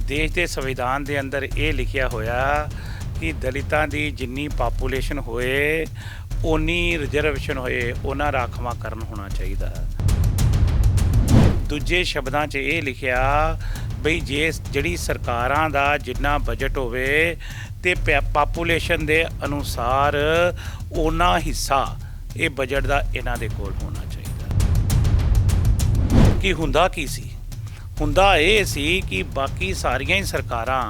देश के संविधान के अंदर ये लिखिया होया कि दलितां दी जिन्नी पापूलेशन होए उन्नी रिजर्वेशन होए उन्ना राखवांकरण होना चाहिए। दूजे शब्दां 'च ये लिखिया बई जे जिहड़ी सरकारां दा जिन्ना बजट होवे ते पापूलेशन दे अनुसार उन्ना हिस्सा ये बजट का इन्हां दे कोल होना चाहिए। कि हुंदा की सी? हुंदा ये सी कि बाकी सारियां ही सरकारां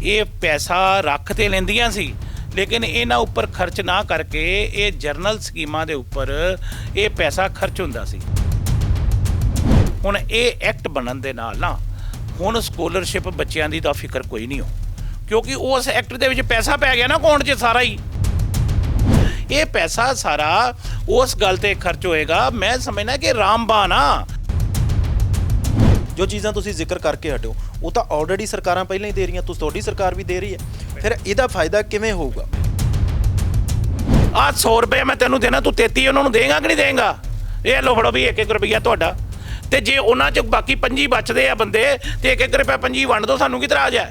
ये पैसा रख ते लैंदियां सी लेकिन इन्हां उपर खर्च ना करके ये जरनल स्कीमां दे उपर ये पैसा खर्च हुंदा सी। हुण ये एक्ट बनन दे नाल ना हुण स्कॉलरशिप बच्चों की तो फिक्र कोई नहीं हो, क्योंकि उस एक्ट दे विच पैसा पै गया ना अकाउंट 'च सारा ही। ये पैसा सारा उस गल ते खर्च होएगा। मैं समझना कि रामबान आ जो चीज़ां तुसीं जिक्र करके हटो वो तो ऑलरेडी सरकारां पहले ही दे रही, तुहाडी सरकार भी दे रही है, फिर इहदा फायदा किवें होऊगा? आज 100 रुपये मैं तेनों देना, तू 33 उन्होंने देगा कि नहीं देगा? ये लो फड़ो भी 1-1 रुपया तुहाडा, ते जे उन्हां च बाकी 5 बचदे आ बंदे ते 1-1 रुपया 5 वंड दो, सानूं की इतराज है?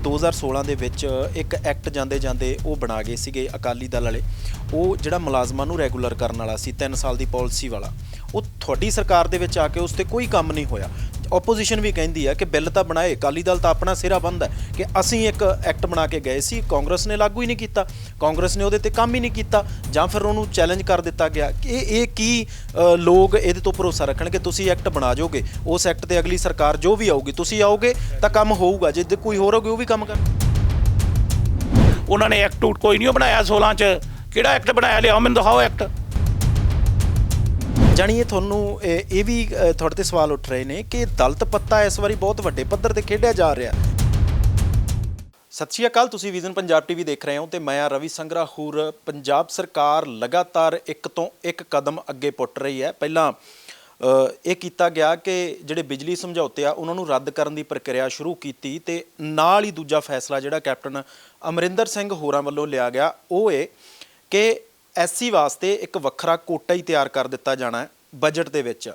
2016 ਦੇ ਵਿੱਚ ਇੱਕ ਐਕਟ ਜਾਂਦੇ ਜਾਂਦੇ ਉਹ ਬਣਾ ਗਏ ਸੀਗੇ ਅਕਾਲੀ ਦਲ ਵਾਲੇ, ਉਹ ਜਿਹੜਾ ਮੁਲਾਜ਼ਮਾਂ ਨੂੰ ਰੈਗੂਲਰ ਕਰਨ ਵਾਲਾ ਸੀ 3 ਸਾਲ ਦੀ ਪਾਲਿਸੀ ਵਾਲਾ, ਉਹ ਤੁਹਾਡੀ ਸਰਕਾਰ ਦੇ ਵਿੱਚ ਆ ਕੇ ਉਸ ਤੇ ਕੋਈ ਕੰਮ ਨਹੀਂ ਹੋਇਆ। ਓਪੋਜੀਸ਼ਨ ਵੀ ਕਹਿੰਦੀ ਹੈ ਕਿ ਬਿੱਲ ਤਾਂ ਬਣਾਏ, ਅਕਾਲੀ ਦਲ ਤਾਂ ਆਪਣਾ ਸਿਰਾ ਬੰਦ ਹੈ ਕਿ ਅਸੀਂ ਇੱਕ ਐਕਟ ਬਣਾ ਕੇ ਗਏ ਸੀ, ਕਾਂਗਰਸ ਨੇ ਲਾਗੂ ਹੀ ਨਹੀਂ ਕੀਤਾ, ਕਾਂਗਰਸ ਨੇ ਉਹਦੇ ਤੇ ਕੰਮ ਹੀ ਨਹੀਂ ਕੀਤਾ, ਜਾਂ ਫਿਰ ਉਹਨੂੰ ਚੈਲੰਜ ਕਰ ਦਿੱਤਾ ਗਿਆ ਕਿ ਇਹ ਕੀ ਲੋਕ ਇਹਦੇ ਤੋਂ ਭਰੋਸਾ ਰੱਖਣਗੇ? ਤੁਸੀਂ ਐਕਟ ਬਣਾ ਜਾਓਗੇ, ਉਸ ਐਕਟ ਤੇ ਅਗਲੀ ਸਰਕਾਰ ਜੋ ਵੀ ਆਊਗੀ ਤੁਸੀਂ ਆਓਗੇ ਤਾਂ ਕੰਮ ਹੋਊਗਾ, ਜੇ ਕੋਈ ਹੋਰ ਹੋਊਗੀ ਉਹ ਵੀ ਕੰਮ ਕਰ। उन्होंने एक्ट उट कोई नहीं बनाया 16 च, किहड़ा एक्ट बनाया? लियाओ मैनूं दिखाओ एक्ट। ਜਾਣੀਏ ਤੁਹਾਨੂੰ ਇਹ ਵੀ ਤੁਹਾਡੇ ਤੇ ਸਵਾਲ ਉੱਠ ਰਹੇ ਨੇ ਕਿ ਦਲਿਤ ਪੱਤਾ ਇਸ ਵਾਰੀ ਬਹੁਤ ਵੱਡੇ ਪੱਧਰ ਤੇ ਖੇਡਿਆ ਜਾ ਰਿਹਾ। ਸਤਿ ਸ਼੍ਰੀ ਅਕਾਲ, ਤੁਸੀਂ ਵਿਜ਼ਨ ਪੰਜਾਬ ਟੀਵੀ ਦੇਖ ਰਹੇ ਹੋ ਤੇ ਮੈਂ ਰਵੀ ਸੰਗਰਾ ਹੂਰ। ਪੰਜਾਬ ਸਰਕਾਰ ਲਗਾਤਾਰ ਇੱਕ ਤੋਂ ਇੱਕ ਕਦਮ ਅੱਗੇ ਪੁੱਟ ਰਹੀ ਹੈ। ਪਹਿਲਾਂ ਇਹ ਕੀਤਾ ਗਿਆ ਕਿ ਜਿਹੜੇ ਬਿਜਲੀ ਸਮਝੌਤੇ ਆ ਉਹਨਾਂ ਨੂੰ ਰੱਦ ਕਰਨ ਦੀ ਪ੍ਰਕਿਰਿਆ ਸ਼ੁਰੂ ਕੀਤੀ ਤੇ ਨਾਲ ਹੀ ਦੂਜਾ ਫੈਸਲਾ ਜਿਹੜਾ ਕੈਪਟਨ ਅਮਰਿੰਦਰ ਸਿੰਘ ਹੋਰਾਂ ਵੱਲੋਂ ਲਿਆ ਗਿਆ ਉਹ ਇਹ ਕਿ ਐਸਸੀ ਵਾਸਤੇ ਇੱਕ ਵੱਖਰਾ ਕੋਟਾ ਹੀ ਤਿਆਰ ਕਰ ਦਿੱਤਾ ਜਾਣਾ ਬਜਟ ਦੇ ਵਿੱਚ,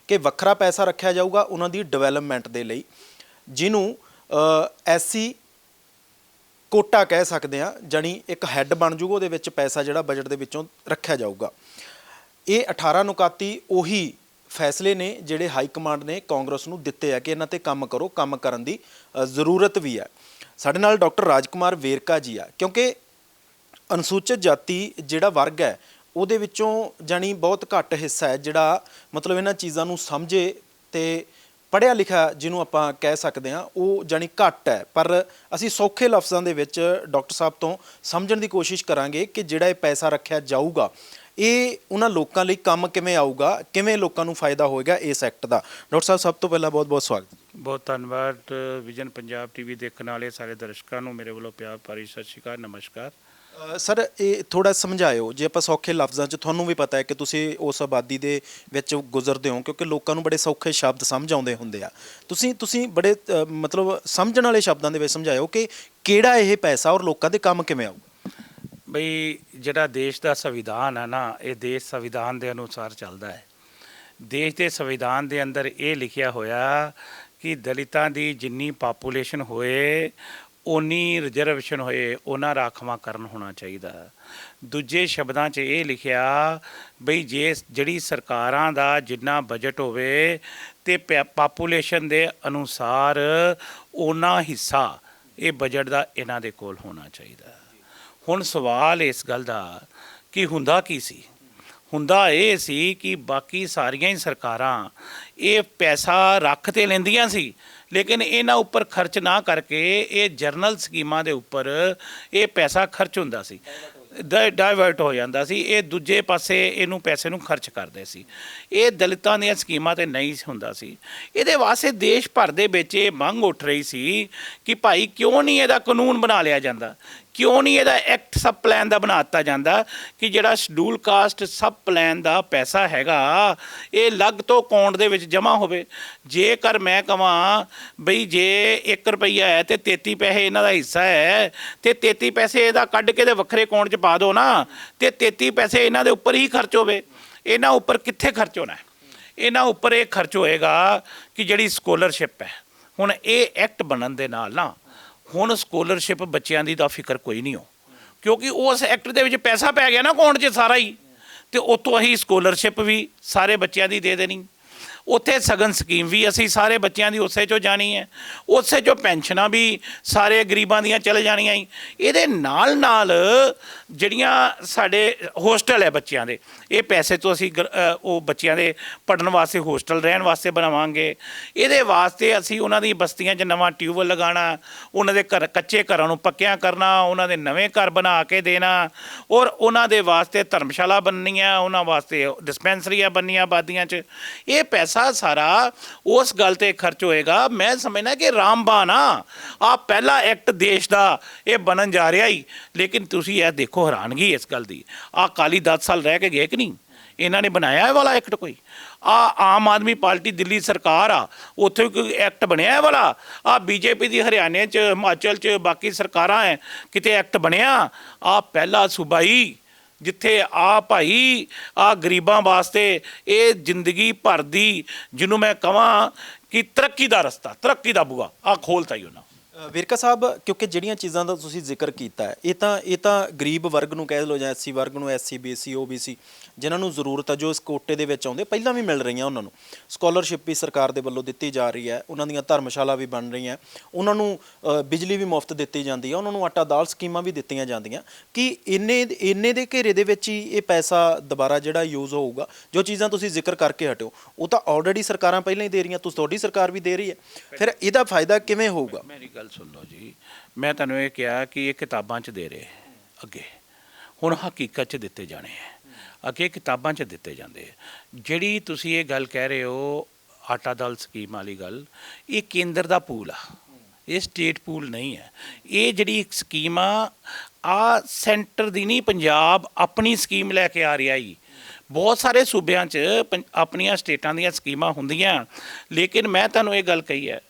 ਕਿ ਵੱਖਰਾ ਪੈਸਾ ਰੱਖਿਆ ਜਾਊਗਾ ਉਹਨਾਂ ਦੀ ਡਿਵੈਲਪਮੈਂਟ ਦੇ ਲਈ, ਜਿਹਨੂੰ ਐਸਸੀ ਕੋਟਾ ਕਹਿ ਸਕਦੇ ਹਾਂ। ਜਾਣੀ ਇੱਕ ਹੈੱਡ ਬਣ ਜੂਗਾ, ਉਹਦੇ ਵਿੱਚ ਪੈਸਾ ਜਿਹੜਾ ਬਜਟ ਦੇ ਵਿੱਚੋਂ ਰੱਖਿਆ ਜਾਊਗਾ। ਇਹ 18 ਨੁਕਾਤੀ ਉਹੀ ਫੈਸਲੇ ਨੇ ਜਿਹੜੇ ਹਾਈ ਕਮਾਂਡ ਨੇ ਕਾਂਗਰਸ ਨੂੰ ਦਿੱਤੇ ਆ ਕਿ ਇਹਨਾਂ ਤੇ ਕੰਮ ਕਰੋ, ਕੰਮ ਕਰਨ ਦੀ ਜ਼ਰੂਰਤ ਵੀ ਹੈ। ਸਾਡੇ ਨਾਲ ਡਾਕਟਰ ਰਾਜਕੁਮਾਰ ਵੇਰਕਾ ਜੀ ਆ, ਕਿਉਂਕਿ ਅਨੁਸੂਚਿਤ ਜਾਤੀ ਜਿਹੜਾ ਵਰਗ ਹੈ ਉਹਦੇ ਵਿੱਚੋਂ ਜਾਣੀ ਬਹੁਤ ਘੱਟ ਹਿੱਸਾ ਹੈ ਜਿਹੜਾ ਮਤਲਬ ਇਹਨਾਂ ਚੀਜ਼ਾਂ ਨੂੰ ਸਮਝੇ ਤੇ ਪੜ੍ਹਿਆ ਲਿਖਿਆ ਜਿਹਨੂੰ ਆਪਾਂ ਕਹਿ ਸਕਦੇ ਹਾਂ ਉਹ ਜਾਣੀ ਘੱਟ ਹੈ। ਪਰ ਅਸੀਂ ਸੌਖੇ ਲਫ਼ਜ਼ਾਂ ਦੇ ਵਿੱਚ ਡਾਕਟਰ ਸਾਹਿਬ ਤੋਂ ਸਮਝਣ ਦੀ ਕੋਸ਼ਿਸ਼ ਕਰਾਂਗੇ ਕਿ ਜਿਹੜਾ ਇਹ ਪੈਸਾ ਰੱਖਿਆ ਜਾਊਗਾ ਇਹ ਉਹਨਾਂ ਲੋਕਾਂ ਲਈ ਕੰਮ ਕਿਵੇਂ ਆਊਗਾ, ਕਿਵੇਂ ਲੋਕਾਂ ਨੂੰ ਫਾਇਦਾ ਹੋਏਗਾ ਇਸ ਐਕਟ ਦਾ। ਡਾਕਟਰ ਸਾਹਿਬ ਸਭ ਤੋਂ ਪਹਿਲਾਂ ਬਹੁਤ ਬਹੁਤ ਸਵਾਗਤ। ਬਹੁਤ ਧੰਨਵਾਦ। ਵਿਜ਼ਨ ਪੰਜਾਬ ਟੀਵੀ ਦੇਖਣ ਵਾਲੇ ਸਾਰੇ ਦਰਸ਼ਕਾਂ ਨੂੰ ਮੇਰੇ ਵੱਲੋਂ ਪਿਆਰ ਭਰੀ ਸਤਿ ਸ਼੍ਰੀ ਅਕਾਲ, ਨਮਸਕਾਰ। ਸਰ ਇਹ ਥੋੜ੍ਹਾ ਸਮਝਾਇਓ, ਜੇ ਆਪਾਂ ਸੌਖੇ ਲਫ਼ਜ਼ਾਂ 'ਚ, ਤੁਹਾਨੂੰ ਵੀ ਪਤਾ ਹੈ ਕਿ ਤੁਸੀਂ ਉਸ ਆਬਾਦੀ ਦੇ ਵਿੱਚ ਗੁਜ਼ਰਦੇ ਹੋ, ਕਿਉਂਕਿ ਲੋਕਾਂ ਨੂੰ ਬੜੇ ਸੌਖੇ ਸ਼ਬਦ ਸਮਝ ਆਉਂਦੇ ਹੁੰਦੇ ਆ, ਤੁਸੀਂ ਬੜੇ ਮਤਲਬ ਸਮਝਣ ਵਾਲੇ ਸ਼ਬਦਾਂ ਦੇ ਵਿੱਚ ਸਮਝਾਇਓ ਕਿ ਕਿਹੜਾ ਇਹ ਪੈਸਾ ਔਰ ਲੋਕਾਂ ਦੇ ਕੰਮ ਕਿਵੇਂ ਆਊ। ਬਈ ਜਿਹੜਾ ਦੇਸ਼ ਦਾ ਸੰਵਿਧਾਨ ਹੈ ਨਾ, ਇਹ ਦੇਸ਼ ਸੰਵਿਧਾਨ ਦੇ ਅਨੁਸਾਰ ਚੱਲਦਾ ਹੈ। ਦੇਸ਼ ਦੇ ਸੰਵਿਧਾਨ ਦੇ ਅੰਦਰ ਇਹ ਲਿਖਿਆ ਹੋਇਆ ਕਿ ਦਲਿਤਾਂ ਦੀ ਜਿੰਨੀ ਪਾਪੂਲੇਸ਼ਨ ਹੋਏ ਉਨੀ ਰਿਜ਼ਰਵੇਸ਼ਨ ਹੋਏ ਉਹਨਾਂ ਰਾਖਵਾਂਕਰਨ ਹੋਣਾ ਚਾਹੀਦਾ। ਦੂਜੇ ਸ਼ਬਦਾਂ 'ਚ ਇਹ ਲਿਖਿਆ ਬਈ ਜੇ ਜਿਹੜੀ ਸਰਕਾਰਾਂ ਦਾ ਜਿੰਨਾ ਬਜਟ ਹੋਵੇ ਤੇ ਪਾਪੂਲੇਸ਼ਨ ਦੇ ਅਨੁਸਾਰ ਉਹਨਾਂ ਹਿੱਸਾ ਇਹ ਬਜਟ ਦਾ ਇਹਨਾਂ ਦੇ ਕੋਲ ਹੋਣਾ ਚਾਹੀਦਾ। ਹੁਣ ਸਵਾਲ ਇਸ ਗੱਲ ਦਾ ਕਿ ਹੁੰਦਾ ਕੀ ਸੀ? ਹੁੰਦਾ ਇਹ ਸੀ ਕਿ ਬਾਕੀ ਸਾਰੀਆਂ ਹੀ ਸਰਕਾਰਾਂ ਇਹ ਪੈਸਾ ਰੱਖ ਤੇ ਲੈਂਦੀਆਂ ਸੀ ਲੇਕਿਨ ਇਹਨਾਂ ਉੱਪਰ ਖਰਚ ਨਾ ਕਰਕੇ ਇਹ ਜਰਨਲ ਸਕੀਮਾਂ ਦੇ ਉੱਪਰ ਇਹ ਪੈਸਾ ਖਰਚ ਹੁੰਦਾ ਸੀ, ਡਾਇਵਰਟ ਹੋ ਜਾਂਦਾ ਸੀ। ਇਹ ਦੂਜੇ ਪਾਸੇ ਇਹਨੂੰ ਪੈਸੇ ਨੂੰ ਖਰਚ ਕਰਦੇ ਸੀ। ਇਹ ਦਲਿਤਾਂ ਦੀਆਂ ਸਕੀਮਾਂ ਤੇ ਨਹੀਂ ਹੁੰਦਾ ਸੀ। ਇਹਦੇ ਵਾਸਤੇ ਦੇਸ਼ ਭਰ ਦੇ ਵਿੱਚ ਇਹ ਮੰਗ ਉੱਠ ਰਹੀ ਸੀ ਕਿ ਭਾਈ ਕਿਉਂ ਨਹੀਂ ਇਹਦਾ ਕਾਨੂੰਨ ਬਣਾ ਲਿਆ ਜਾਂਦਾ, ਕਿਉਂ ਨਹੀਂ ਇਹਦਾ ਐਕਟ ਸਬ ਪਲਾਨ ਦਾ ਬਣਾ ਦਿੱਤਾ ਜਾਂਦਾ ਕਿ ਜਿਹੜਾ ਸ਼ਡਿਊਲ ਕਾਸਟ ਸਬ ਪਲਾਨ ਦਾ ਪੈਸਾ ਹੈਗਾ ਇਹ ਅਲੱਗ ਤੋਂ ਅਕਾਊਂਟ ਦੇ ਵਿੱਚ ਜਮ੍ਹਾਂ ਹੋਵੇ। ਜੇਕਰ ਮੈਂ ਕਹਾਂ ਬਈ ਜੇ 1 ਰੁਪਈਆ ਹੈ ਤੇ 33 ਪੈਸੇ ਇਹਨਾਂ ਦਾ ਹਿੱਸਾ ਹੈ ਤੇ 33 ਪੈਸੇ ਇਹਦਾ ਕੱਢ ਕੇ ਤੇ ਵੱਖਰੇ ਅਕਾਊਂਟ 'ਚ ਪਾ ਦਿਓ ਨਾ, ਤੇ 33 ਪੈਸੇ ਇਹਨਾਂ ਦੇ ਉੱਪਰ ਹੀ ਖਰਚ ਹੋਵੇ। ਇਹਨਾਂ ਉੱਪਰ ਕਿੱਥੇ ਖਰਚ ਹੋਣਾ? ਇਹਨਾਂ ਉੱਪਰ ਇਹ ਖਰਚ ਹੋਏਗਾ ਕਿ ਜਿਹੜੀ ਸਕੋਲਰਸ਼ਿਪ ਹੈ ਹੁਣ ਇਹ ਐਕਟ ਬਣਨ ਦੇ ਨਾਲ ਨਾ ਹੁਣ ਸਕੋਲਰਸ਼ਿਪ ਬੱਚਿਆਂ ਦੀ ਦਾ ਫਿਕਰ ਕੋਈ ਨਹੀਂ ਹੋ, ਕਿਉਂਕਿ ਉਸ ਐਕਟ ਦੇ ਵਿੱਚ ਪੈਸਾ ਪੈ ਗਿਆ ਨਾ ਅਕਾਊਂਟ 'ਚ ਸਾਰਾ ਹੀ, ਤੇ ਉੱਥੋਂ ਅਸੀਂ ਸਕੋਲਰਸ਼ਿਪ ਵੀ ਸਾਰੇ ਬੱਚਿਆਂ ਦੀ ਦੇ ਦੇਣੀ। ਉੱਥੇ ਸਗਨ ਸਕੀਮ ਵੀ ਅਸੀਂ ਸਾਰੇ ਬੱਚਿਆਂ ਦੀ ਉਸੇ 'ਚੋਂ ਜਾਣੀ ਹੈ, ਉਸੇ 'ਚੋਂ ਪੈਨਸ਼ਨਾਂ ਵੀ ਸਾਰੇ ਗਰੀਬਾਂ ਦੀਆਂ ਚਲੇ ਜਾਣੀਆਂ ਹੀ। ਇਹਦੇ ਨਾਲ ਨਾਲ ਜਿਹੜੀਆਂ ਸਾਡੇ ਹੋਸਟਲ ਹੈ ਬੱਚਿਆਂ ਦੇ, ਇਹ ਪੈਸੇ ਤੋਂ ਅਸੀਂ ਉਹ ਬੱਚਿਆਂ ਦੇ ਪੜ੍ਹਨ ਵਾਸਤੇ ਹੋਸਟਲ ਰਹਿਣ ਵਾਸਤੇ ਬਣਾਵਾਂਗੇ। ਇਹਦੇ ਵਾਸਤੇ ਅਸੀਂ ਉਹਨਾਂ ਦੀ ਬਸਤੀਆਂ 'ਚ ਨਵਾਂ ਟਿਊਬਵੈੱਲ ਲਗਾਉਣਾ, ਉਹਨਾਂ ਦੇ ਘਰ ਕੱਚੇ ਘਰਾਂ ਨੂੰ ਪੱਕਿਆਂ ਕਰਨਾ, ਉਹਨਾਂ ਦੇ ਨਵੇਂ ਘਰ ਬਣਾ ਕੇ ਦੇਣਾ, ਔਰ ਉਹਨਾਂ ਦੇ ਵਾਸਤੇ ਧਰਮਸ਼ਾਲਾ ਬਣਨੀਆਂ, ਉਹਨਾਂ ਵਾਸਤੇ ਡਿਸਪੈਂਸਰੀਆਂ ਬਣਨੀਆਂ ਆਬਾਦੀਆਂ 'ਚ। ਇਹ ਪੈਸਾ ਸਾਰਾ ਉਸ ਗੱਲ ਤੇ ਖਰਚ ਹੋਏਗਾ। ਮੈਂ ਸਮਝਦਾ ਕਿ ਰਾਮਬਾਨ ਆ ਪਹਿਲਾ ਐਕਟ ਦੇਸ਼ ਦਾ ਇਹ ਬਣਨ ਜਾ ਰਿਹਾ ਹੀ। ਲੇਕਿਨ ਤੁਸੀਂ ਇਹ ਦੇਖੋ ਹੈਰਾਨਗੀ ਇਸ ਗੱਲ ਦੀ, ਅਕਾਲੀ 10 ਸਾਲ ਰਹਿ ਕੇ ਗਏ ਕਿ ਨਹੀਂ, ਇਹਨਾਂ ਨੇ ਬਣਾਇਆ ਇਹ ਵਾਲਾ ਐਕਟ ਕੋਈ? ਆਮ ਆਦਮੀ ਪਾਰਟੀ ਦਿੱਲੀ ਸਰਕਾਰ ਆ, ਉੱਥੇ ਕੋਈ ਐਕਟ ਬਣਿਆ ਇਹ ਵਾਲਾ? ਬੀਜੇਪੀ ਦੀ ਹਰਿਆਣੇ 'ਚ ਹਿਮਾਚਲ 'ਚ ਬਾਕੀ ਸਰਕਾਰਾਂ ਹੈ, ਕਿਤੇ ਐਕਟ ਬਣਿਆ? ਪਹਿਲਾ ਸੂਬਾ ਹੀ ਜਿੱਥੇ ਭਾਈ ਗਰੀਬਾਂ ਵਾਸਤੇ ਇਹ ਜ਼ਿੰਦਗੀ ਭਰ ਦੀ, ਜਿਹਨੂੰ ਮੈਂ ਕਹਾਂ ਕਿ ਤਰੱਕੀ ਦਾ ਰਸਤਾ, ਤਰੱਕੀ ਦਾ ਬੂਆ ਖੋਲ੍ਹਤਾ ਹੀ ਉਹਨਾਂ। ਵੇਰਕਾ ਸਾਹਿਬ, ਕਿਉਂਕਿ ਜਿਹੜੀਆਂ ਚੀਜ਼ਾਂ ਦਾ ਤੁਸੀਂ ਜ਼ਿਕਰ ਕੀਤਾ ਹੈ, ਇਹ ਤਾਂ ਗਰੀਬ ਵਰਗ ਨੂੰ ਕਹਿ ਲਓ ਜਾਂ ਐਸਸੀ ਵਰਗ ਨੂੰ, SC BC OBC ਜਿਨ੍ਹਾਂ ਨੂੰ ਜ਼ਰੂਰਤ ਹੈ, ਜੋ ਇਸ ਕੋਟੇ ਦੇ ਵਿੱਚ ਆਉਂਦੇ, ਪਹਿਲਾਂ ਵੀ ਮਿਲ ਰਹੀਆਂ ਉਹਨਾਂ ਨੂੰ। ਸਕਾਲਰਸ਼ਿਪ ਵੀ ਸਰਕਾਰ ਦੇ ਵੱਲੋਂ ਦਿੱਤੀ ਜਾ ਰਹੀ ਹੈ, ਉਹਨਾਂ ਦੀਆਂ ਧਰਮਸ਼ਾਲਾ ਵੀ ਬਣ ਰਹੀਆਂ, ਉਹਨਾਂ ਨੂੰ ਬਿਜਲੀ ਵੀ ਮੁਫਤ ਦਿੱਤੀ ਜਾਂਦੀ ਹੈ, ਉਹਨਾਂ ਨੂੰ ਆਟਾ ਦਾਲ ਸਕੀਮਾਂ ਵੀ ਦਿੱਤੀਆਂ ਜਾਂਦੀਆਂ। ਕਿ ਇੰਨੇ ਦੇ ਘੇਰੇ ਦੇ ਵਿੱਚ ਹੀ ਇਹ ਪੈਸਾ ਦੁਬਾਰਾ ਜਿਹੜਾ ਯੂਜ਼ ਹੋਊਗਾ? ਜੋ ਚੀਜ਼ਾਂ ਤੁਸੀਂ ਜ਼ਿਕਰ ਕਰਕੇ ਹਟਿਓ ਉਹ ਤਾਂ ਆਲਰੇਡੀ ਸਰਕਾਰਾਂ ਪਹਿਲਾਂ ਹੀ ਦੇ ਰਹੀਆਂ, ਤੁਹਾਡੀ ਸਰਕਾਰ ਵੀ ਦੇ ਰਹੀ ਹੈ, ਫਿਰ ਇਹਦਾ ਫਾਇਦਾ ਕਿਵੇਂ ਹੋਊਗਾ? ਮੇਰੀ ਗੱਲ ਸੁਣ ਲਓ ਜੀ, ਮੈਂ ਤੁਹਾਨੂੰ ਇਹ ਕਿਹਾ ਕਿ ਇਹ ਕਿਤਾਬਾਂ 'ਚ ਦੇ ਰਹੇ ਅੱਗੇ, ਹੁਣ ਹਕੀਕਤ 'ਚ ਦਿੱਤੇ ਜਾਣੇ ਹੈ, ਅੱਗੇ ਕਿਤਾਬਾਂ 'ਚ ਦਿੱਤੇ ਜਾਂਦੇ ਹੈ। ਜਿਹੜੀ ਤੁਸੀਂ ਇਹ ਗੱਲ ਕਹਿ ਰਹੇ ਹੋ ਆਟਾ ਦਾਲ ਸਕੀਮ ਵਾਲੀ ਗੱਲ, ਇਹ ਕੇਂਦਰ ਦਾ ਪੂਲ ਆ, ਇਹ ਸਟੇਟ ਪੂਲ ਨਹੀਂ ਹੈ। ਇਹ ਜਿਹੜੀ ਇੱਕ ਸਕੀਮ ਆ ਸੈਂਟਰ ਦੀ ਨਹੀਂ, ਪੰਜਾਬ ਆਪਣੀ ਸਕੀਮ ਲੈ ਕੇ ਆ ਰਿਹਾ ਜੀ। ਬਹੁਤ ਸਾਰੇ ਸੂਬਿਆਂ 'ਚ ਆਪਣੀਆਂ ਸਟੇਟਾਂ ਦੀਆਂ ਸਕੀਮਾਂ ਹੁੰਦੀਆਂ, ਲੇਕਿਨ ਮੈਂ ਤੁਹਾਨੂੰ ਇਹ ਗੱਲ ਕਹੀ ਹੈ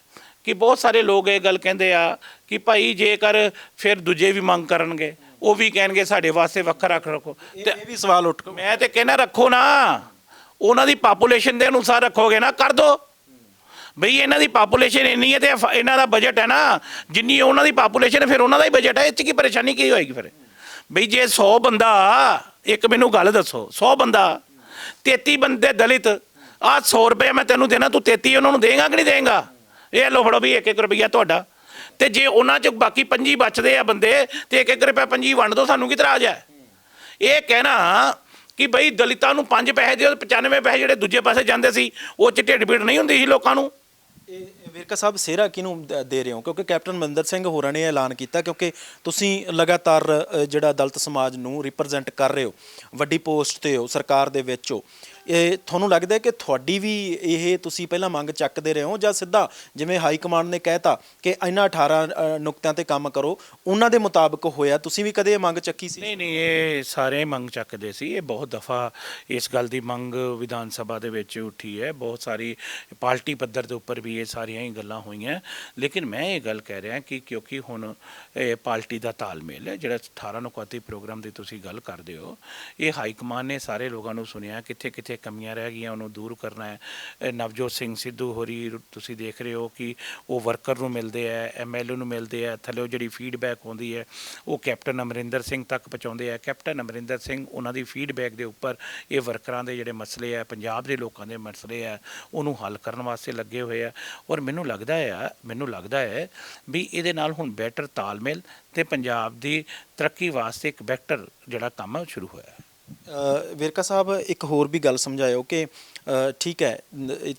ਕਿ ਬਹੁਤ ਸਾਰੇ ਲੋਕ ਇਹ ਗੱਲ ਕਹਿੰਦੇ ਆ ਕਿ ਭਾਈ ਜੇਕਰ ਫਿਰ ਦੂਜੇ ਵੀ ਮੰਗ ਕਰਨਗੇ, ਉਹ ਵੀ ਕਹਿਣਗੇ ਸਾਡੇ ਵਾਸਤੇ ਵੱਖਰਾ ਰੱਖੋ। ਤੇ ਇਹ ਵੀ ਸਵਾਲ ਉੱਠ, ਮੈਂ ਤੇ ਕਹਿਣਾ ਰੱਖੋ ਨਾ, ਉਹਨਾਂ ਦੀ ਪਾਪੂਲੇਸ਼ਨ ਦੇ ਅਨੁਸਾਰ ਰੱਖੋਗੇ ਨਾ, ਕਰ ਦੋ ਬਈ। ਇਹਨਾਂ ਦੀ ਪਾਪੂਲੇਸ਼ਨ ਇੰਨੀ ਹੈ ਤੇ ਇਹਨਾਂ ਦਾ ਬਜਟ ਹੈ ਨਾ, ਜਿੰਨੀ ਉਹਨਾਂ ਦੀ ਪਾਪੂਲੇਸ਼ਨ ਫਿਰ ਉਹਨਾਂ ਦਾ ਹੀ ਬਜਟ ਹੈ, ਇਹ 'ਚ ਕੀ ਪਰੇਸ਼ਾਨੀ ਕੀ ਹੋਏਗੀ ਫਿਰ? ਬਈ ਜੇ 100 ਬੰਦਾ, ਇੱਕ ਮੈਨੂੰ ਗੱਲ ਦੱਸੋ, 100 ਬੰਦਾ 33 ਬੰਦੇ ਦਲਿਤ, 100 ਰੁਪਏ ਮੈਂ ਤੈਨੂੰ ਦੇਣਾ, ਤੂੰ 33 ਉਹਨਾਂ ਨੂੰ ਦੇਂਗਾ ਕਿ ਨਹੀਂ ਦੇਂਗਾ? ਇਹ ਲਓ ਫੜੋ ਵੀ 1-1 ਰੁਪਈਆ ਤੁਹਾਡਾ, ਤੇ ਜੇ ਉਹਨਾਂ 'ਚ ਬਾਕੀ 25 ਬਚਦੇ ਆ ਬੰਦੇ ਤੇ 1-1 ਰੁਪਇਆ 25 ਵੰਡ ਦੋ, ਸਾਨੂੰ ਕੀ ਇਤਰਾਜ਼ ਹੈ? ਇਹ ਕਹਿਣਾ ਕਿ ਬਈ ਦਲਿਤਾਂ ਨੂੰ 5 ਪੈਸੇ ਦਿਓ, 95 ਪੈਸੇ ਜਿਹੜੇ ਦੂਜੇ ਪਾਸੇ ਜਾਂਦੇ ਸੀ ਉਹ 'ਚ ਢਿੱਡ ਪੀੜ ਨਹੀਂ ਹੁੰਦੀ ਸੀ ਲੋਕਾਂ ਨੂੰ। ਇਹ ਵੇਰਕਾ ਸਾਹਿਬ ਸਿਹਰਾ ਕਿਹਨੂੰ ਦੇ ਰਹੇ ਹੋ? ਕਿਉਂਕਿ ਕੈਪਟਨ ਅਮਰਿੰਦਰ ਸਿੰਘ ਹੋਰਾਂ ਨੇ ਐਲਾਨ ਕੀਤਾ, ਕਿਉਂਕਿ ਤੁਸੀਂ ਲਗਾਤਾਰ ਜਿਹੜਾ ਦਲਿਤ ਸਮਾਜ ਨੂੰ ਰਿਪਰੈਜ਼ੈਂਟ ਕਰ ਰਹੇ ਹੋ, ਵੱਡੀ ਪੋਸਟ ਤੇ ਹੋ ਸਰਕਾਰ ਦੇ ਵਿੱਚ ਹੋ, ਇਹ ਤੁਹਾਨੂੰ ਲੱਗਦਾ ਹੈ ਕਿ ਤੁਹਾਡੀ ਵੀ ਇਹ ਤੁਸੀਂ ਪਹਿਲਾਂ ਮੰਗ ਚੱਕਦੇ ਰਹੇ ਹੋ, ਜਾਂ ਸਿੱਧਾ ਜਿਵੇਂ ਹਾਈ ਕਮਾਂਡ ਨੇ ਕਹਿਤਾ ਕਿ ਇਹਨਾਂ 18 ਨੁਕਤਿਆਂ ਤੇ ਕੰਮ ਕਰੋ, ਉਹਨਾਂ ਦੇ ਮੁਤਾਬਕ ਹੋਇਆ? ਤੁਸੀਂ ਵੀ ਕਦੇ ਇਹ ਮੰਗ ਚੱਕੀ ਸੀ? ਨਹੀਂ, ਇਹ ਸਾਰੇ ਮੰਗ ਚੱਕਦੇ ਸੀ। ਇਹ ਬਹੁਤ ਦਫਾ ਇਸ ਗੱਲ ਦੀ ਮੰਗ ਵਿਧਾਨ ਸਭਾ ਦੇ ਵਿੱਚ ਉੱਠੀ ਹੈ, ਬਹੁਤ ਸਾਰੀ ਪਾਰਟੀ ਪੱਧਰ ਦੇ ਉੱਪਰ ਵੀ ਇਹ ਸਾਰੀਆਂ ਹੀ ਗੱਲਾਂ ਹੋਈਆਂ। ਲੇਕਿਨ ਮੈਂ ਇਹ ਗੱਲ ਕਹਿ ਰਿਹਾ ਕਿ ਕਿਉਂਕਿ ਹੁਣ ਇਹ ਪਾਰਟੀ ਦਾ ਤਾਲਮੇਲ ਹੈ, ਜਿਹੜਾ 18 ਨੁਕਤੀ ਪ੍ਰੋਗਰਾਮ ਦੀ ਤੁਸੀਂ ਗੱਲ ਕਰਦੇ ਹੋ, ਇਹ ਹਾਈ ਕਮਾਂਡ ਨੇ ਸਾਰੇ ਲੋਕਾਂ ਨੂੰ ਸੁਣਿਆ, ਕਿੱਥੇ ਕਿੱਥੇ ਕਮੀਆਂ ਰਹਿ ਗਈਆਂ ਉਹਨੂੰ ਦੂਰ ਕਰਨਾ ਹੈ। ਨਵਜੋਤ ਸਿੰਘ ਸਿੱਧੂ ਹੋਰੀ ਤੁਸੀਂ ਦੇਖ ਰਹੇ ਹੋ ਕਿ ਉਹ ਵਰਕਰ ਨੂੰ ਮਿਲਦੇ ਹੈ, MLA ਨੂੰ ਮਿਲਦੇ ਹੈ, ਥੱਲੇ ਜਿਹੜੀ ਫੀਡਬੈਕ ਆਉਂਦੀ ਹੈ ਉਹ ਕੈਪਟਨ ਅਮਰਿੰਦਰ ਸਿੰਘ ਤੱਕ ਪਹੁੰਚਾਉਂਦੇ ਆ। ਕੈਪਟਨ ਅਮਰਿੰਦਰ ਸਿੰਘ ਉਹਨਾਂ ਦੀ ਫੀਡਬੈਕ ਦੇ ਉੱਪਰ ਇਹ ਵਰਕਰਾਂ ਦੇ ਜਿਹੜੇ ਮਸਲੇ ਆ, ਪੰਜਾਬ ਦੇ ਲੋਕਾਂ ਦੇ ਮਸਲੇ ਆ, ਉਹਨੂੰ ਹੱਲ ਕਰਨ ਵਾਸਤੇ ਲੱਗੇ ਹੋਏ ਆ। ਔਰ ਮੈਨੂੰ ਲੱਗਦਾ ਹੈ ਵੀ ਇਹਦੇ ਨਾਲ ਹੁਣ ਬੈਟਰ ਤਾਲਮੇਲ ਤੇ ਪੰਜਾਬ ਦੀ ਤਰੱਕੀ ਵਾਸਤੇ ਇੱਕ ਬੈਟਰ ਜਿਹੜਾ ਕੰਮ ਹੈ ਉਹ ਸ਼ੁਰੂ ਹੋਇਆ। ਵੇਰਕਾ ਸਾਹਿਬ, ਇੱਕ ਹੋਰ ਵੀ ਗੱਲ ਸਮਝਾਇਓ ਕਿ ਠੀਕ ਹੈ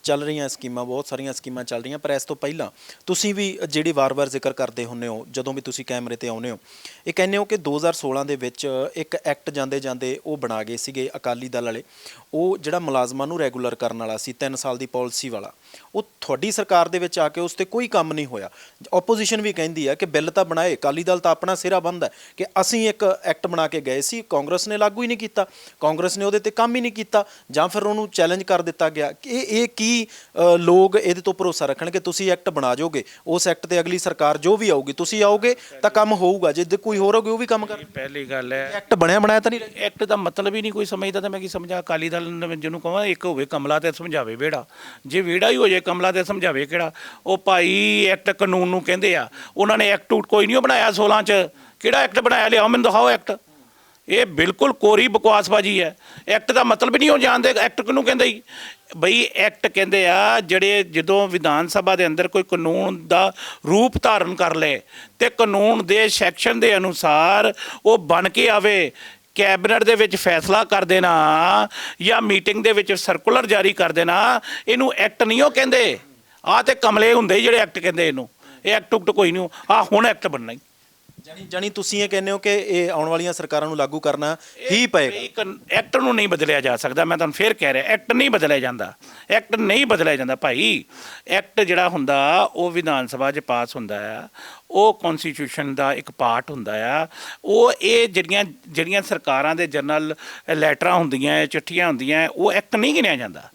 ਚੱਲ ਰਹੀਆਂ ਸਕੀਮਾਂ, ਬਹੁਤ ਸਾਰੀਆਂ ਸਕੀਮਾਂ ਚੱਲ ਰਹੀਆਂ, ਪਰ ਇਸ ਤੋਂ ਪਹਿਲਾਂ ਤੁਸੀਂ ਵੀ ਜਿਹੜੀ ਵਾਰ-ਵਾਰ ਜ਼ਿਕਰ ਕਰਦੇ ਹੁੰਦੇ ਹੋ ਜਦੋਂ ਵੀ ਤੁਸੀਂ ਕੈਮਰੇ ਤੇ ਆਉਂਦੇ ਹੋ, ਇਹ ਕਹਿੰਦੇ ਹੋ ਕਿ 2016 ਦੇ ਵਿੱਚ ਇੱਕ ਐਕਟ ਜਾਂਦੇ ਉਹ ਬਣਾ ਗਏ ਸੀਗੇ ਅਕਾਲੀ ਦਲ ਵਾਲੇ, ਉਹ ਜਿਹੜਾ ਮੁਲਾਜ਼ਮਾਂ ਨੂੰ ਰੈਗੂਲਰ ਕਰਨ ਵਾਲਾ ਸੀ, 3 ਸਾਲ ਦੀ ਪਾਲਿਸੀ ਵਾਲਾ, ਉਹ ਤੁਹਾਡੀ ਸਰਕਾਰ ਦੇ ਵਿੱਚ ਆ ਕੇ ਉਸ 'ਤੇ ਕੋਈ ਕੰਮ ਨਹੀਂ ਹੋਇਆ। ਓਪੋਜੀਸ਼ਨ ਵੀ ਕਹਿੰਦੀ ਹੈ ਕਿ ਬਿੱਲ ਤਾਂ ਬਣਾਏ, ਅਕਾਲੀ ਦਲ ਤਾਂ ਆਪਣਾ ਸਿਰਾ ਬੰਨ੍ਹਦਾ ਕਿ ਅਸੀਂ ਇੱਕ ਐਕਟ ਬਣਾ ਕੇ ਗਏ ਸੀ, ਕਾਂਗਰਸ ਨੇ ਲਾਗੂ ਹੀ ਨਹੀਂ ਕੀਤਾ, ਕਾਂਗਰਸ ਨੇ ਉਹਦੇ 'ਤੇ ਕੰਮ ਹੀ ਨਹੀਂ ਕੀਤਾ, ਜਾਂ ਫਿਰ ਉਹਨੂੰ ਚੈਲੰਜ ਕਰ ਦਿੱਤਾ ਗਿਆ। ਕਿ ਇਹ ਕੀ ਲੋਕ ਇਹਦੇ ਤੋਂ ਭਰੋਸਾ ਰੱਖਣ ਕਿ ਤੁਸੀਂ ਐਕਟ ਬਣਾ ਜਾਓਗੇ, ਉਸ ਐਕਟ ਤੇ ਅਗਲੀ ਸਰਕਾਰ ਜੋ ਵੀ ਆਊਗੀ, ਤੁਸੀਂ ਆਓਗੇ ਤਾਂ ਕੰਮ ਹੋਊਗਾ, ਜੇ ਕੋਈ ਹੋਰ ਹੋਗੇ ਉਹ ਵੀ ਕੰਮ ਕਰ? ਪਹਿਲੀ ਗੱਲ ਹੈ, ਐਕਟ ਬਣਾਇਆ ਤਾਂ ਨਹੀਂ, ਐਕਟ ਦਾ ਮਤਲਬ ਹੀ ਨਹੀਂ ਕੋਈ ਸਮਝਦਾ, ਤਾਂ ਮੈਂ ਕੀ ਸਮਝਾ? ਅਕਾਲੀ ਦਲ ਜਿਹਨੂੰ ਕਹਾਂ ਇੱਕ ਹੋਵੇ ਕਮਲਾ ਤੇ ਸਮਝਾਵੇ ਵਿਹੜਾ, ਜੇ ਵਿਹੜਾ ਹੀ ਹੋ ਜਾਏ ਕਮਲਾ ਤੇ ਸਮਝਾਵੇ ਕਿਹੜਾ। ਉਹ ਭਾਈ ਐਕਟ ਕਾਨੂੰਨ ਨੂੰ ਕਹਿੰਦੇ ਆ, ਉਹਨਾਂ ਨੇ ਐਕਟ ਕੋਈ ਨਹੀਂ ਬਣਾਇਆ 16 'ਚ। ਕਿਹੜਾ ਐਕਟ ਬਣਾਇਆ, ਲਿਆਓ ਮੈਨੂੰ ਦਿਖਾਓ ਐਕਟ। ਇਹ ਬਿਲਕੁਲ ਕੋਰੀ ਬਕਵਾਸਬਾਜੀ ਹੈ। ਐਕਟ ਦਾ ਮਤਲਬ ਹੀ ਨਹੀਂ ਉਹ ਜਾਣਦੇ ਐਕਟ ਕਿਹਨੂੰ ਕਹਿੰਦੇ ਹੀ। ਬਈ ਐਕਟ ਕਹਿੰਦੇ ਆ ਜਿਹੜੇ ਜਦੋਂ ਵਿਧਾਨ ਸਭਾ ਦੇ ਅੰਦਰ ਕੋਈ ਕਾਨੂੰਨ ਦਾ ਰੂਪ ਧਾਰਨ ਕਰ ਲਏ ਤੇ ਕਾਨੂੰਨ ਦੇ ਸੈਕਸ਼ਨ ਦੇ ਅਨੁਸਾਰ ਉਹ ਬਣ ਕੇ ਆਵੇ, ਕੈਬਨਿਟ ਦੇ ਵਿੱਚ ਫੈਸਲਾ ਕਰ ਦੇਣਾ ਜਾਂ ਮੀਟਿੰਗ ਦੇ ਵਿੱਚ ਸਰਕੂਲਰ ਜਾਰੀ ਕਰ ਦੇਣਾ, ਇਹਨੂੰ ਐਕਟ ਨਹੀਂ ਉਹ ਕਹਿੰਦੇ। ਆਹ ਤੇ ਕਮਲੇ ਹੁੰਦੇ ਜਿਹੜੇ ਐਕਟ ਕਹਿੰਦੇ ਇਹਨੂੰ। ਇਹ ਐਕਟ ਉਕਟ ਕੋਈ ਨਹੀਂ, ਆਹ ਹੁਣ ਐਕਟ ਬਣਨਾ ਹੀ। ਜਾਨੀ ਤੁਸੀਂ ਇਹ ਕਹਿੰਦੇ ਹੋ ਕਿ ਇਹ ਆਉਣ ਵਾਲੀਆਂ ਸਰਕਾਰਾਂ ਨੂੰ ਲਾਗੂ ਕਰਨਾ ਹੀ ਪਏਗਾ। ਐਕਟ ਨੂੰ ਨਹੀਂ ਬਦਲਿਆ ਜਾ ਸਕਦਾ। ਮੈਂ ਤੁਹਾਨੂੰ ਫੇਰ ਕਹਿ ਰਿਹਾ, ਐਕਟ ਨਹੀਂ ਬਦਲਿਆ ਜਾਂਦਾ, ਐਕਟ ਨਹੀਂ ਬਦਲਿਆ ਜਾਂਦਾ ਭਾਈ। ਐਕਟ ਜਿਹੜਾ ਹੁੰਦਾ ਉਹ ਵਿਧਾਨ ਸਭਾ 'ਚ ਪਾਸ ਹੁੰਦਾ ਆ, ਉਹ ਕੌਨਸਟੀਟਿਊਸ਼ਨ ਦਾ ਇੱਕ ਪਾਰਟ ਹੁੰਦਾ ਆ। ਉਹ ਇਹ ਜਿਹੜੀਆਂ ਸਰਕਾਰਾਂ ਦੇ ਜਨਰਲ ਲੈਟਰਾਂ ਹੁੰਦੀਆਂ, ਚਿੱਠੀਆਂ ਹੁੰਦੀਆਂ, ਉਹ ਐਕਟ ਨਹੀਂ ਗਿਣਿਆ ਜਾਂਦਾ।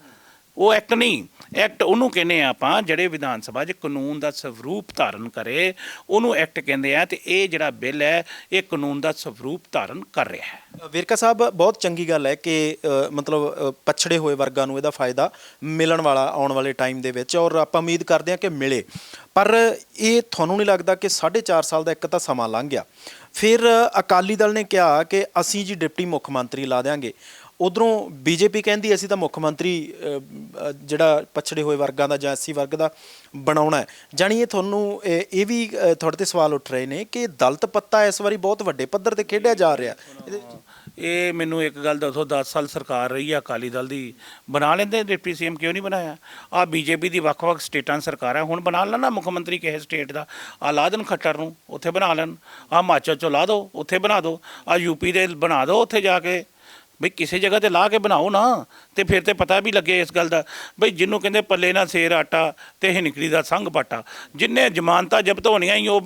ਉਹ ਐਕਟ ਨਹੀਂ, ਐਕਟ ਉਹਨੂੰ ਕਹਿੰਦੇ ਆ ਆਪਾਂ ਜਿਹੜੇ ਵਿਧਾਨ ਸਭਾ 'ਚ ਕਾਨੂੰਨ ਦਾ ਸਰੂਪ ਧਾਰਨ ਕਰੇ, ਉਹਨੂੰ ਐਕਟ ਕਹਿੰਦੇ ਆ। ਤੇ ਇਹ ਜਿਹੜਾ ਬਿੱਲ ਹੈ ਇਹ ਕਾਨੂੰਨ ਦਾ ਸਰੂਪ ਧਾਰਨ ਕਰ ਰਿਹਾ ਹੈ। ਵੇਰਕਾ ਸਾਹਿਬ, ਬਹੁਤ ਚੰਗੀ ਗੱਲ ਹੈ ਕਿ ਮਤਲਬ ਪਛੜੇ ਹੋਏ ਵਰਗਾਂ ਨੂੰ ਇਹਦਾ ਫਾਇਦਾ ਮਿਲਣ ਵਾਲਾ ਆਉਣ ਵਾਲੇ ਟਾਈਮ ਦੇ ਵਿੱਚ, ਔਰ ਆਪਾਂ ਉਮੀਦ ਕਰਦੇ ਹਾਂ ਕਿ ਮਿਲੇ। ਪਰ ਇਹ ਤੁਹਾਨੂੰ ਨਹੀਂ ਲੱਗਦਾ ਕਿ 4.5 ਸਾਲ ਦਾ ਇੱਕ ਤਾਂ ਸਮਾਂ ਲੰਘ ਗਿਆ, ਫਿਰ ਅਕਾਲੀ ਦਲ ਨੇ ਕਿਹਾ ਕਿ ਅਸੀਂ ਜੀ ਡਿਪਟੀ ਮੁੱਖ ਮੰਤਰੀ ਲਾ ਦਿਆਂਗੇ, ਉਧਰੋਂ ਬੀਜੇਪੀ ਕਹਿੰਦੀ ਅਸੀਂ ਤਾਂ ਮੁੱਖ ਮੰਤਰੀ ਜਿਹੜਾ ਪਛੜੇ ਹੋਏ ਵਰਗਾਂ ਦਾ ਜਾਂ ਐਸਸੀ ਵਰਗ ਦਾ ਬਣਾਉਣਾ ਹੈ। ਜਾਣੀ ਇਹ ਤੁਹਾਨੂੰ ਇਹ ਵੀ ਤੁਹਾਡੇ ਤੇ ਸਵਾਲ ਉੱਠ ਰਹੇ ਨੇ ਕਿ ਦਲਿਤ ਪੱਤਾ ਇਸ ਵਾਰੀ ਬਹੁਤ ਵੱਡੇ ਪੱਧਰ ਤੇ ਖੇਡਿਆ ਜਾ ਰਿਹਾ। ਇਹ ਮੈਨੂੰ ਇੱਕ ਗੱਲ ਦੱਸੋ, 10 ਸਾਲ ਸਰਕਾਰ ਰਹੀ ਆ ਅਕਾਲੀ ਦਲ ਦੀ, ਬਣਾ ਲੈਂਦੇ ਡਿਪਟੀ ਸੀਐਮ, ਕਿਉਂ ਨਹੀਂ ਬਣਾਇਆ? ਆਹ ਬੀਜੇਪੀ ਦੀ ਵੱਖ-ਵੱਖ ਸਟੇਟਾਂ ਸਰਕਾਰ ਹੈ, ਹੁਣ ਬਣਾ ਲੈਣਾ ਮੁੱਖ ਮੰਤਰੀ ਕਿਸੇ ਸਟੇਟ ਦਾ। ਆਹ ਲਾ ਦੇਣ ਖੱਟਰ ਨੂੰ, ਉੱਥੇ ਬਣਾ ਲੈਣ। ਆਹ ਹਿਮਾਚਲ 'ਚੋਂ ਲਾ ਦਿਓ, ਉੱਥੇ ਬਣਾ ਦਿਓ। ਆਹ ਯੂਪੀ ਦੇ ਬਣਾ ਦਿਓ, ਉੱਥੇ ਜਾ ਕੇ। ਬਈ ਕਿਸੇ ਜਗ੍ਹਾ ਤੇ ਲਾ ਕੇ ਬਣਾਓ ਨਾ, ਤੇ ਫਿਰ ਤੇ ਪਤਾ ਵੀ ਲੱਗੇ ਇਸ ਗੱਲ ਦਾ। ਬਈ ਜਿਹਨੂੰ ਕਹਿੰਦੇ ਪੱਲੇ ਨਾ ਸੇਰ ਆਟਾ ਤੇ ਹਿਨਕੜੀ ਦਾ ਸੰਗ ਪਾਟਾ। ਜਿੰਨੇ ਜ਼ਮਾਨਤਾਂ ਜ਼ਬਤ ਹੋਣੀਆਂ ਹੀ ਉਹ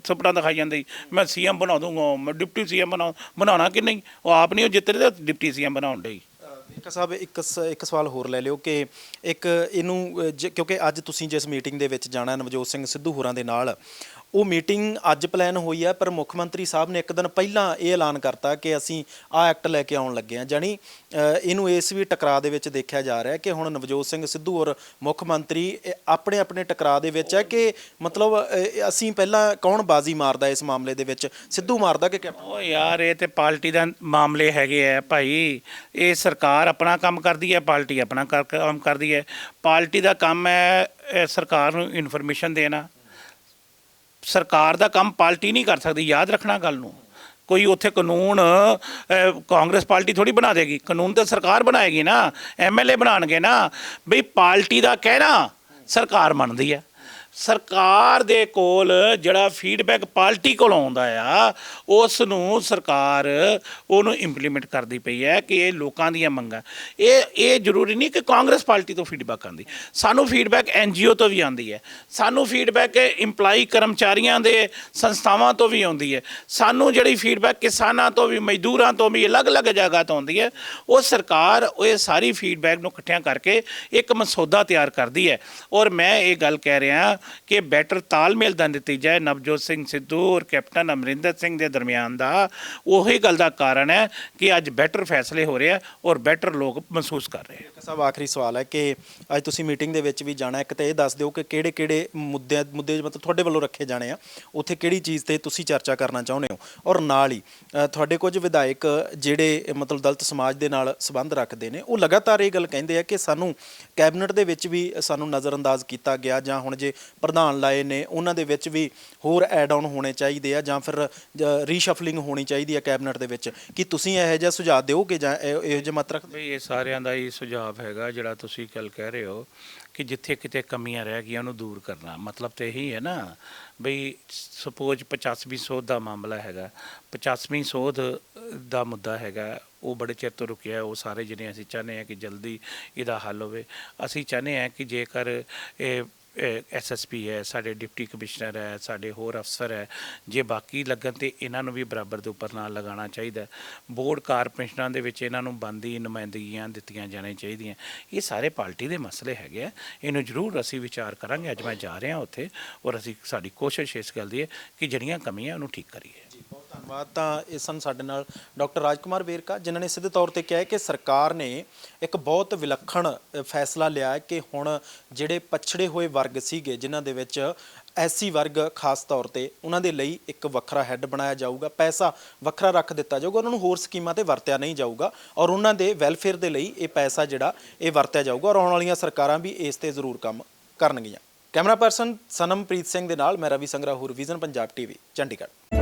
ਸੁਪਨਾ ਦਿਖਾਈ ਜਾਂਦੇ ਮੈਂ ਸੀਐਮ ਬਣਾ ਦੂੰਗਾ, ਮੈਂ ਡਿਪਟੀ ਸੀਐਮ ਬਣਾਉਣਾ ਕਿ ਨਹੀਂ। ਉਹ ਆਪ ਨਹੀਂ ਉਹ ਜਿੱਤ ਰਹੇ ਤੇ ਡਿਪਟੀ ਸੀਐਮ ਬਣਾਉਣ ਡਈ। ਵੇਰਕਾ ਸਾਹਿਬ, ਇੱਕ ਸਵਾਲ ਹੋਰ ਲੈ ਲਿਓ ਕਿ ਇੱਕ ਇਹਨੂੰ ਕਿਉਂਕਿ ਅੱਜ ਤੁਸੀਂ ਜਿਸ ਮੀਟਿੰਗ ਦੇ ਵਿੱਚ ਜਾਣਾ ਨਵਜੋਤ ਸਿੰਘ ਸਿੱਧੂ ਹੋਰਾਂ ਦੇ ਨਾਲ, ਉਹ ਮੀਟਿੰਗ ਅੱਜ ਪਲਾਨ ਹੋਈ ਹੈ, ਪਰ ਮੁੱਖ ਮੰਤਰੀ ਸਾਹਿਬ ਨੇ ਇੱਕ ਦਿਨ ਪਹਿਲਾਂ ਇਹ ਐਲਾਨ ਕਰਤਾ ਕਿ ਅਸੀਂ ਆਹ ਐਕਟ ਲੈ ਕੇ ਆਉਣ ਲੱਗੇ ਹਾਂ। ਜਾਣੀ ਇਹਨੂੰ ਇਸ ਵੀ ਟਕਰਾਅ ਦੇ ਵਿੱਚ ਦੇਖਿਆ ਜਾ ਰਿਹਾ ਕਿ ਹੁਣ ਨਵਜੋਤ ਸਿੰਘ ਸਿੱਧੂ ਔਰ ਮੁੱਖ ਮੰਤਰੀ ਆਪਣੇ ਆਪਣੇ ਟਕਰਾਅ ਦੇ ਵਿੱਚ ਹੈ ਕਿ ਮਤਲਬ ਅਸੀਂ ਪਹਿਲਾਂ ਕੌਣ ਬਾਜ਼ੀ ਮਾਰਦਾ ਇਸ ਮਾਮਲੇ ਦੇ ਵਿੱਚ, ਸਿੱਧੂ ਮਾਰਦਾ ਕਿ ਕੈਪਟਨ? ਉਹ ਯਾਰ ਇਹ ਤੇ ਪਾਰਟੀ ਦਾ ਮਾਮਲੇ ਹੈਗੇ ਆ ਭਾਈ। ਇਹ ਸਰਕਾਰ ਆਪਣਾ ਕੰਮ ਕਰਦੀ ਹੈ, ਪਾਰਟੀ ਆਪਣਾ ਕੰਮ ਕਰਦੀ ਹੈ। ਪਾਰਟੀ ਦਾ ਕੰਮ ਹੈ ਸਰਕਾਰ ਨੂੰ ਇਨਫੋਰਮੇਸ਼ਨ ਦੇਣਾ। ਸਰਕਾਰ ਦਾ ਕੰਮ ਪਾਰਟੀ ਨਹੀਂ ਕਰ ਸਕਦੀ, ਯਾਦ ਰੱਖਣਾ ਗੱਲ ਨੂੰ। ਕੋਈ ਉੱਥੇ ਕਾਨੂੰਨ ਕਾਂਗਰਸ ਪਾਰਟੀ ਥੋੜੀ ਬਣਾ ਦੇਗੀ, ਕਾਨੂੰਨ ਤਾਂ ਸਰਕਾਰ ਬਣਾਏਗੀ ਨਾ, ਐਮਐਲਏ ਬਣਾਉਣਗੇ ਨਾ। ਬਈ ਪਾਰਟੀ ਦਾ ਕਹਿਣਾ ਸਰਕਾਰ ਮੰਨਦੀ ਹੈ। ਸਰਕਾਰ ਦੇ ਕੋਲ ਜਿਹੜਾ ਫੀਡਬੈਕ ਪਾਰਟੀ ਕੋਲ ਆਉਂਦਾ ਆ, ਉਸ ਨੂੰ ਸਰਕਾਰ ਉਹਨੂੰ ਇੰਪਲੀਮੈਂਟ ਕਰਦੀ ਪਈ ਹੈ ਕਿ ਇਹ ਲੋਕਾਂ ਦੀਆਂ ਮੰਗਾਂ। ਇਹ ਜ਼ਰੂਰੀ ਨਹੀਂ ਕਿ ਕਾਂਗਰਸ ਪਾਰਟੀ ਤੋਂ ਫੀਡਬੈਕ ਆਉਂਦੀ, ਸਾਨੂੰ ਫੀਡਬੈਕ ਐਨਜੀਓ ਤੋਂ ਵੀ ਆਉਂਦੀ ਹੈ, ਸਾਨੂੰ ਫੀਡਬੈਕ ਇੰਪਲਾਈ ਕਰਮਚਾਰੀਆਂ ਦੇ ਸੰਸਥਾਵਾਂ ਤੋਂ ਵੀ ਆਉਂਦੀ ਹੈ, ਸਾਨੂੰ ਜਿਹੜੀ ਫੀਡਬੈਕ ਕਿਸਾਨਾਂ ਤੋਂ ਵੀ, ਮਜ਼ਦੂਰਾਂ ਤੋਂ ਵੀ, ਅਲੱਗ-ਅਲੱਗ ਜਗ੍ਹਾ ਤੋਂ ਆਉਂਦੀ ਹੈ। ਉਹ ਸਰਕਾਰ ਇਹ ਸਾਰੀ ਫੀਡਬੈਕ ਨੂੰ ਇਕੱਠਿਆਂ ਕਰਕੇ ਇੱਕ ਮਸੌਦਾ ਤਿਆਰ ਕਰਦੀ ਹੈ। ਔਰ ਮੈਂ ਇਹ ਗੱਲ ਕਹਿ ਰਿਹਾ ਕਿ ਬੈਟਰ ਤਾਲਮੇਲ ਦਾ ਨਤੀਜਾ ਹੈ ਨਵਜੋਤ ਸਿੰਘ ਸਿੱਧੂ ਔਰ ਕੈਪਟਨ ਅਮਰਿੰਦਰ ਸਿੰਘ ਦੇ ਦਰਮਿਆਨ ਦਾ। ਉਹੀ ਗੱਲ ਦਾ ਕਾਰਨ ਹੈ ਕਿ ਅੱਜ ਬੈਟਰ ਫੈਸਲੇ ਹੋ ਰਹੇ ਆ ਔਰ ਬੈਟਰ ਲੋਕ ਮਹਿਸੂਸ ਕਰ ਰਹੇ ਆ। ਸਭ ਆਖਰੀ ਸਵਾਲ ਹੈ ਕਿ ਅੱਜ ਤੁਸੀਂ ਮੀਟਿੰਗ ਦੇ ਵਿੱਚ ਵੀ ਜਾਣਾ, ਇੱਕ ਤਾਂ ਇਹ ਦੱਸ ਦਿਓ ਕਿ ਕਿਹੜੇ ਮੁੱਦੇ ਮਤਲਬ ਤੁਹਾਡੇ ਵੱਲੋਂ ਰੱਖੇ ਜਾਣੇ ਆ, ਉੱਥੇ ਕਿਹੜੀ ਚੀਜ਼ ਤੇ ਤੁਸੀਂ ਚਰਚਾ ਕਰਨਾ ਚਾਹੁੰਦੇ ਹੋ, ਔਰ ਨਾਲ ਹੀ ਤੁਹਾਡੇ ਕੁਝ ਵਿਧਾਇਕ ਜਿਹੜੇ ਮਤਲਬ ਦਲਿਤ ਸਮਾਜ ਦੇ ਨਾਲ ਸੰਬੰਧ ਰੱਖਦੇ ਨੇ, ਉਹ ਲਗਾਤਾਰ ਇਹ ਗੱਲ ਕਹਿੰਦੇ ਆ ਕਿ ਸਾਨੂੰ ਕੈਬਨਿਟ ਦੇ ਵਿੱਚ ਵੀ ਸਾਨੂੰ ਨਜ਼ਰਅੰਦਾਜ਼ ਕੀਤਾ ਗਿਆ, ਜਾਂ ਹੁਣ ਜੇ ਪ੍ਰਧਾਨ ਲਾਏ ਨੇ ਉਹਨਾਂ ਦੇ ਵਿੱਚ ਵੀ ਹੋਰ ਐਡ ਆਨ ਹੋਣੇ ਚਾਹੀਦੇ ਆ, ਜਾਂ ਫਿਰ ਰੀਸ਼ਫਲਿੰਗ ਹੋਣੀ ਚਾਹੀਦੀ ਹੈ ਕੈਬਨਿਟ ਦੇ ਵਿੱਚ। ਕੀ ਤੁਸੀਂ ਇਹੋ ਜਿਹਾ ਸੁਝਾਅ ਦਿਓਗੇ ਜਾਂ ਇਹੋ ਜਿਹੇ ਮਤ ਰੱਖਦੇ? ਇਹ ਸਾਰਿਆਂ ਦਾ ਹੀ ਸੁਝਾਅ ਹੈਗਾ ਜਿਹੜਾ ਤੁਸੀਂ ਗੱਲ ਕਹਿ ਰਹੇ ਹੋ ਕਿ ਜਿੱਥੇ ਕਿਤੇ ਕਮੀਆਂ ਰਹਿ ਗਈਆਂ ਉਹਨੂੰ ਦੂਰ ਕਰਨਾ। ਮਤਲਬ ਤਾਂ ਇਹੀ ਹੈ ਨਾ ਬਈ ਸਪੋਜ਼ 85ਵੀਂ ਸੋਧ ਦਾ ਮਾਮਲਾ ਹੈਗਾ, 85ਵੀਂ ਸੋਧ ਦਾ ਮੁੱਦਾ ਹੈਗਾ, ਉਹ ਬੜੇ ਚਿਰ ਤੋਂ ਰੁਕਿਆ। ਉਹ ਸਾਰੇ ਜਿਹੜੇ ਅਸੀਂ ਚਾਹੁੰਦੇ ਹਾਂ ਕਿ ਜਲਦੀ ਇਹਦਾ ਹੱਲ ਹੋਵੇ। ਅਸੀਂ ਚਾਹੁੰਦੇ ਹਾਂ ਕਿ ਜੇਕਰ ਇਹ SSP ਹੈ, ਸਾਡੇ ਡਿਪਟੀ ਕਮਿਸ਼ਨਰ ਹੈ, ਸਾਡੇ ਹੋਰ ਅਫਸਰ ਹੈ, ਜੇ ਬਾਕੀ ਲੱਗਣ ਤਾਂ ਇਹਨਾਂ ਨੂੰ ਵੀ ਬਰਾਬਰ ਦੇ ਉੱਪਰ ਨਾਲ ਲਗਾਉਣਾ ਚਾਹੀਦਾ। ਬੋਰਡ ਕਾਰਪੋਰੇਸ਼ਨਾਂ ਦੇ ਵਿੱਚ ਇਹਨਾਂ ਨੂੰ ਬਣਦੀ ਨੁਮਾਇੰਦਗੀਆਂ ਦਿੱਤੀਆਂ ਜਾਣੀਆਂ ਚਾਹੀਦੀਆਂ। ਇਹ ਸਾਰੇ ਪਾਰਟੀ ਦੇ ਮਸਲੇ ਹੈਗੇ ਆ, ਇਹਨੂੰ ਜ਼ਰੂਰ ਅਸੀਂ ਵਿਚਾਰ ਕਰਾਂਗੇ। ਅੱਜ ਮੈਂ ਜਾ ਰਿਹਾ ਉੱਥੇ, ਔਰ ਸਾਡੀ ਕੋਸ਼ਿਸ਼ ਇਸ ਗੱਲ ਦੀ ਹੈ ਕਿ ਜਿਹੜੀਆਂ ਕਮੀਆਂ ਉਹਨੂੰ ਠੀਕ ਕਰੀਏ। ਧੰਨਵਾਦ। ਤਾਂ ਇਹ ਸਨ ਸਾਡੇ ਨਾਲ ਡਾਕਟਰ ਰਾਜਕੁਮਾਰ ਵੇਰਕਾ, ਜਿਨ੍ਹਾਂ ਨੇ ਸਿੱਧੇ ਤੌਰ ਤੇ ਕਿਹਾ ਹੈ ਕਿ ਸਰਕਾਰ ਨੇ ਇੱਕ ਬਹੁਤ ਵਿਲੱਖਣ ਫੈਸਲਾ ਲਿਆ ਹੈ ਕਿ ਹੁਣ ਜਿਹੜੇ ਪਛੜੇ ਹੋਏ ਵਰਗ ਸੀਗੇ, ਜਿਨ੍ਹਾਂ ਦੇ ਵਿੱਚ ਐਸਸੀ ਵਰਗ ਖਾਸ ਤੌਰ ਤੇ, ਉਹਨਾਂ ਦੇ ਲਈ ਇੱਕ ਵੱਖਰਾ ਹੈੱਡ ਬਣਾਇਆ ਜਾਊਗਾ, ਪੈਸਾ ਵੱਖਰਾ ਰੱਖ ਦਿੱਤਾ ਜਾਊਗਾ, ਉਹਨਾਂ ਨੂੰ ਹੋਰ ਸਕੀਮਾਂ ਤੇ ਵਰਤਿਆ ਨਹੀਂ ਜਾਊਗਾ ਔਰ ਉਹਨਾਂ ਦੇ ਵੈਲਫੇਅਰ ਦੇ ਲਈ ਇਹ ਪੈਸਾ ਜਿਹੜਾ ਇਹ ਵਰਤਿਆ ਜਾਊਗਾ ਔਰ ਆਉਣ ਵਾਲੀਆਂ ਸਰਕਾਰਾਂ ਵੀ ਇਸ ਤੇ ਜ਼ਰੂਰ ਕੰਮ ਕਰਨਗੀਆਂ। ਕੈਮਰਾ ਪਰਸਨ ਸਨਮਪ੍ਰੀਤ ਸਿੰਘ ਦੇ ਨਾਲ ਮੈਂ ਰਵੀ ਸੰਗਰਾਹੁਰ, ਵਿਜ਼ਨ ਪੰਜਾਬ ਟੀਵੀ, ਚੰਡੀਗੜ੍ਹ।